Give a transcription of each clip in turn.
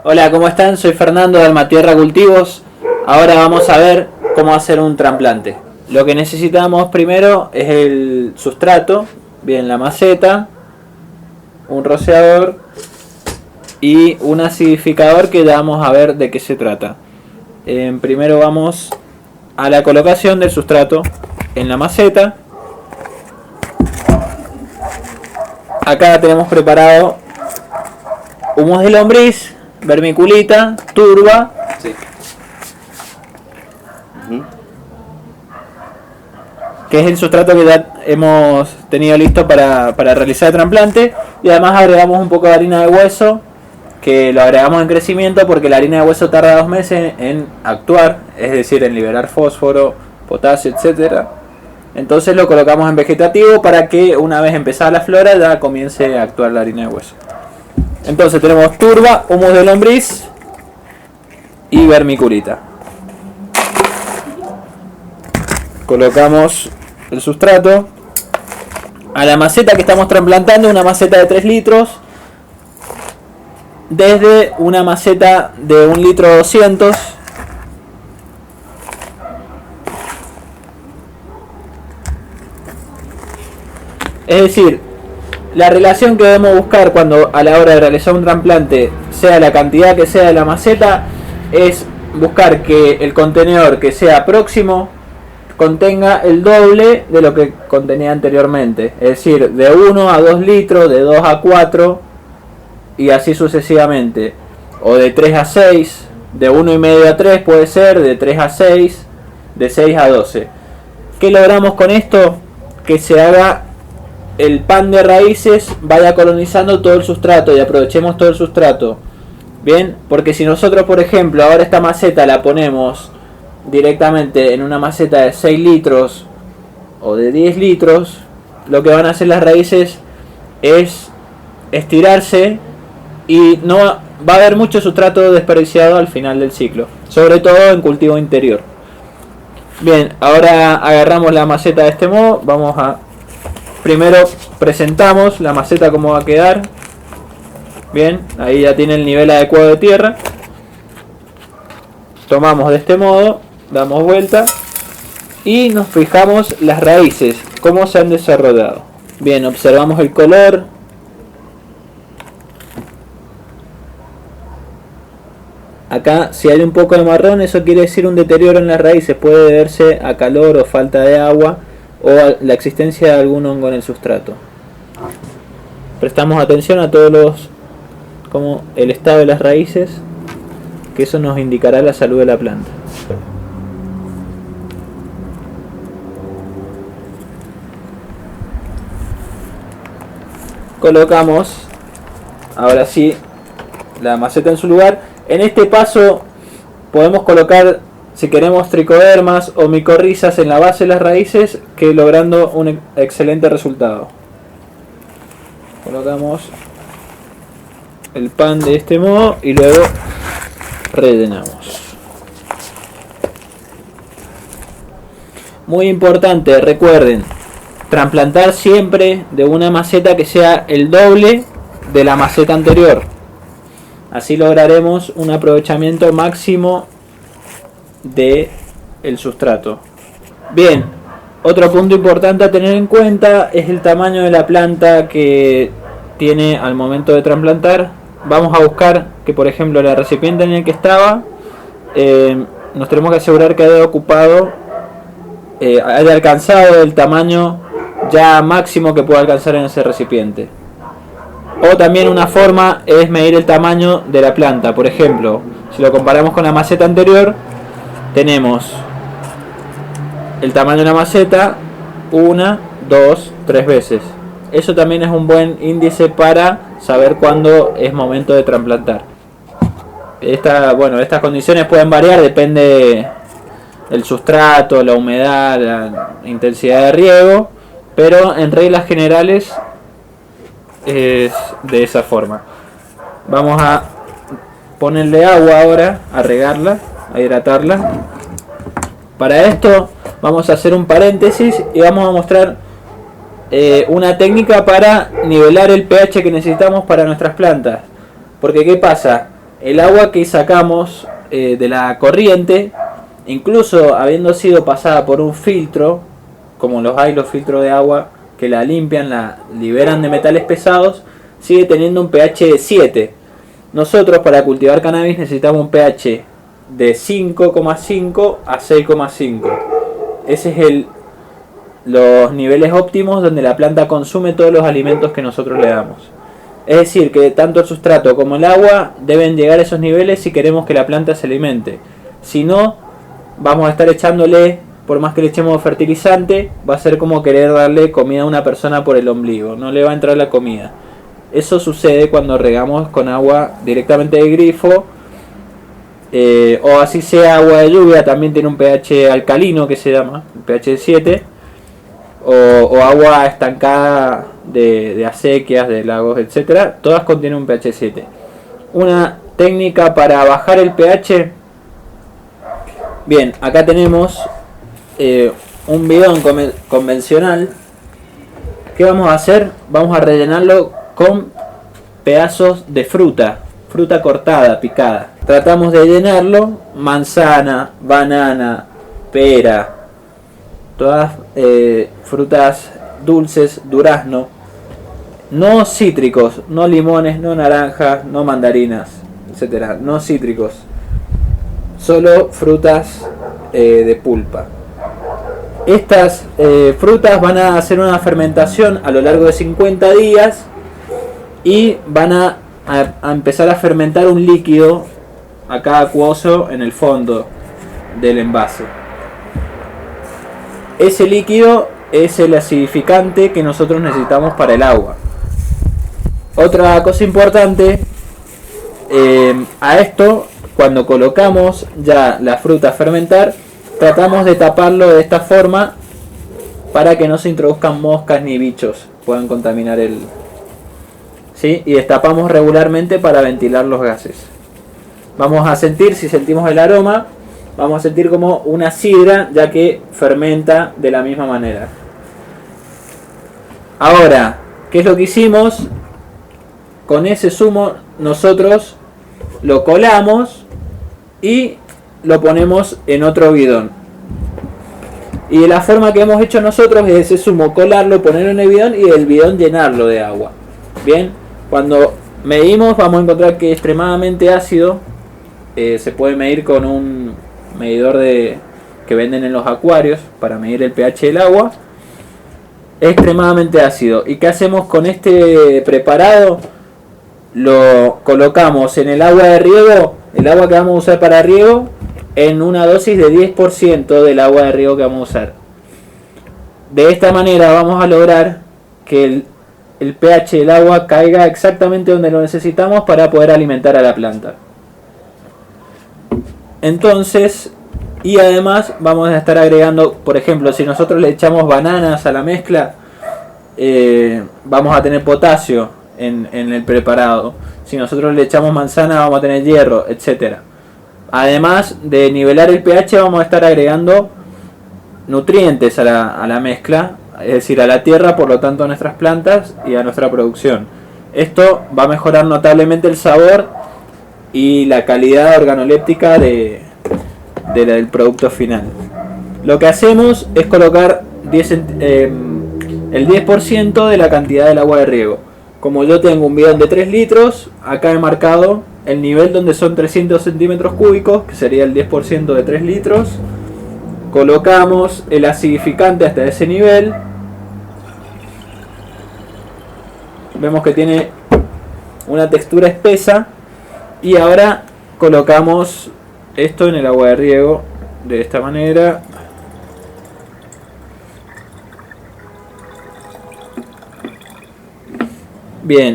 Hola, ¿cómo están? Soy Fernando de Almatierra Cultivos. Ahora vamos a ver cómo hacer un trasplante. Lo que necesitamos primero es el sustrato, bien, la maceta, un rociador y un acidificador que ya vamos a ver de qué se trata. Primero vamos a la colocación del sustrato en la maceta. Acá tenemos preparado humus de lombriz, vermiculita, turba, Sí. que es el sustrato que ya hemos tenido listo para realizar el trasplante, y además agregamos un poco de harina de hueso, que lo agregamos en crecimiento porque la harina de hueso tarda 2 meses en actuar, es decir, en liberar fósforo, potasio, etcétera. Entonces lo colocamos en vegetativo para que una vez empezada la flora ya comience a actuar la harina de hueso. Entonces tenemos turba, humus de lombriz y vermiculita. Colocamos el sustrato a la maceta que estamos trasplantando, una maceta de 3 litros, desde una maceta de 1 litro 200. Es decir, la relación que debemos buscar cuando a la hora de realizar un trasplante, sea la cantidad que sea de la maceta, es buscar que el contenedor que sea próximo contenga el doble de lo que contenía anteriormente. Es decir, de 1 a 2 litros, de 2 a 4 y así sucesivamente. O de 3 a 6, de 1,5 a 3 puede ser, de 3 a 6, de 6 a 12. ¿Qué logramos con esto? Que se haga el pan de raíces, vaya colonizando todo el sustrato y aprovechemos todo el sustrato. Bien, porque si nosotros, por ejemplo, ahora esta maceta la ponemos directamente en una maceta de 6 litros o de 10 litros, lo que van a hacer las raíces es estirarse y no va a haber mucho sustrato desperdiciado al final del ciclo, sobre todo en cultivo interior. Bien, ahora agarramos la maceta de este modo. Vamos a primero presentamos la maceta como va a quedar. Bien, ahí ya tiene el nivel adecuado de tierra. Tomamos de este modo, damos vuelta y nos fijamos las raíces, cómo se han desarrollado. Bien, observamos el color. Acá si hay un poco de marrón, eso quiere decir un deterioro en las raíces, puede deberse a calor o falta de agua o a la existencia de algún hongo en el sustrato. Prestamos atención a todos los, como el estado de las raíces, que eso nos indicará la salud de la planta. Colocamos ahora sí la maceta en su lugar. En este paso podemos colocar, si queremos, tricodermas o micorrizas en la base de las raíces, que logrando un excelente resultado. Colocamos el pan de este modo y luego rellenamos. Muy importante, recuerden, trasplantar siempre de una maceta que sea el doble de la maceta anterior. Así lograremos un aprovechamiento máximo de el sustrato. Bien, otro punto importante a tener en cuenta es el tamaño de la planta que tiene al momento de trasplantar. Vamos a buscar que, por ejemplo, el recipiente en el que estaba, nos tenemos que asegurar que haya ocupado, haya alcanzado el tamaño ya máximo que pueda alcanzar en ese recipiente. O también una forma es medir el tamaño de la planta. Por ejemplo, si lo comparamos con la maceta anterior, tenemos el tamaño de la maceta 1, 2, 3 veces. Eso también es un buen índice para saber cuándo es momento de trasplantar. Estas condiciones pueden variar, depende del sustrato, la humedad, la intensidad de riego, pero en reglas generales es de esa forma. Vamos a ponerle agua ahora, a regarla, a hidratarla. Para esto vamos a hacer un paréntesis y vamos a mostrar una técnica para nivelar el pH que necesitamos para nuestras plantas. Porque ¿qué pasa? el agua que sacamos de la corriente, incluso habiendo sido pasada por un filtro, como los filtros de agua que la limpian, la liberan de metales pesados, sigue teniendo un pH de 7. Nosotros para cultivar cannabis necesitamos un pH de 5,5 a 6,5. Ese es los niveles óptimos donde la planta consume todos los alimentos que nosotros le damos. Es decir, que tanto el sustrato como el agua deben llegar a esos niveles si queremos que la planta se alimente. Si no, vamos a estar echándole, por más que le echemos fertilizante, va a ser como querer darle comida a una persona por el ombligo, no le va a entrar la comida. Eso sucede cuando regamos con agua directamente del grifo, o así sea agua de lluvia, también tiene un pH alcalino que se llama, un pH de 7, o agua estancada de acequias, de lagos, etcétera, todas contienen un pH 7. Una técnica para bajar el pH. Bien, acá tenemos un bidón convencional. ¿Qué vamos a hacer? Vamos a rellenarlo con pedazos de fruta cortada, picada. Tratamos de llenarlo, manzana, banana, pera, todas frutas dulces, durazno, no cítricos, no limones, no naranjas, no mandarinas, etcétera, no cítricos, solo frutas de pulpa. Estas frutas van a hacer una fermentación a lo largo de 50 días y van a empezar a fermentar un líquido acá acuoso en el fondo del envase. Ese líquido es el acidificante que nosotros necesitamos para el agua. Otra cosa importante, a esto, cuando colocamos ya la fruta a fermentar, tratamos de taparlo de esta forma para que no se introduzcan moscas ni bichos puedan contaminar ¿sí? Y destapamos regularmente para ventilar los gases. Vamos a sentir, si sentimos el aroma, vamos a sentir como una sidra, ya que fermenta de la misma manera. Ahora, ¿qué es lo que hicimos? Con ese zumo nosotros lo colamos y lo ponemos en otro bidón. Y de la forma que hemos hecho nosotros es ese zumo colarlo, ponerlo en el bidón y el bidón llenarlo de agua. Bien, cuando medimos vamos a encontrar que es extremadamente ácido. Se puede medir con un medidor que venden en los acuarios para medir el pH del agua. Es extremadamente ácido. ¿Y qué hacemos con este preparado? Lo colocamos en el agua de riego, el agua que vamos a usar para riego, en una dosis de 10% del agua de riego que vamos a usar. De esta manera vamos a lograr que el pH del agua caiga exactamente donde lo necesitamos para poder alimentar a la planta. Entonces, y además vamos a estar agregando, por ejemplo, si nosotros le echamos bananas a la mezcla, vamos a tener potasio en el preparado. Si nosotros le echamos manzana, vamos a tener hierro, etcétera. Además de nivelar el pH, vamos a estar agregando nutrientes a la mezcla, es decir, a la tierra, por lo tanto a nuestras plantas y a nuestra producción. Esto va a mejorar notablemente el sabor y la calidad organoléptica del producto final. Lo que hacemos es colocar el 10% de la cantidad del agua de riego. Como yo tengo un bidón de 3 litros, acá he marcado el nivel donde son 300 centímetros cúbicos, que sería el 10% de 3 litros. Colocamos el acidificante hasta ese nivel. Vemos que tiene una textura espesa. Y ahora colocamos esto en el agua de riego de esta manera. Bien,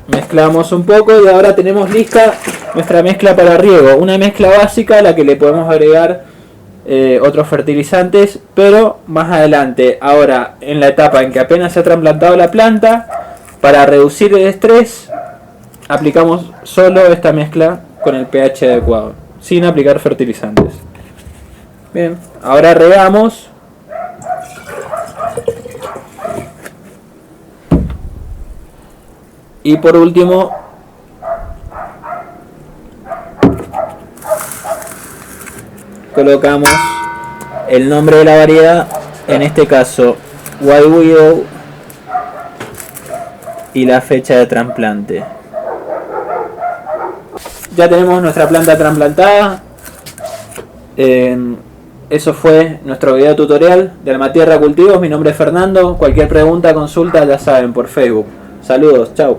mezclamos un poco y ahora tenemos lista nuestra mezcla para riego. Una mezcla básica a la que le podemos agregar otros fertilizantes, pero más adelante. Ahora, en la etapa en que apenas se ha trasplantado la planta, para reducir el estrés, aplicamos solo esta mezcla con el pH adecuado, sin aplicar fertilizantes. Bien, ahora regamos. Y por último, colocamos el nombre de la variedad, en este caso White Widow, y la fecha de trasplante. Ya tenemos nuestra planta trasplantada. Eso fue nuestro video tutorial de Almatierra Cultivos. Mi nombre es Fernando. Cualquier pregunta, consulta, ya saben, por Facebook. Saludos, chao.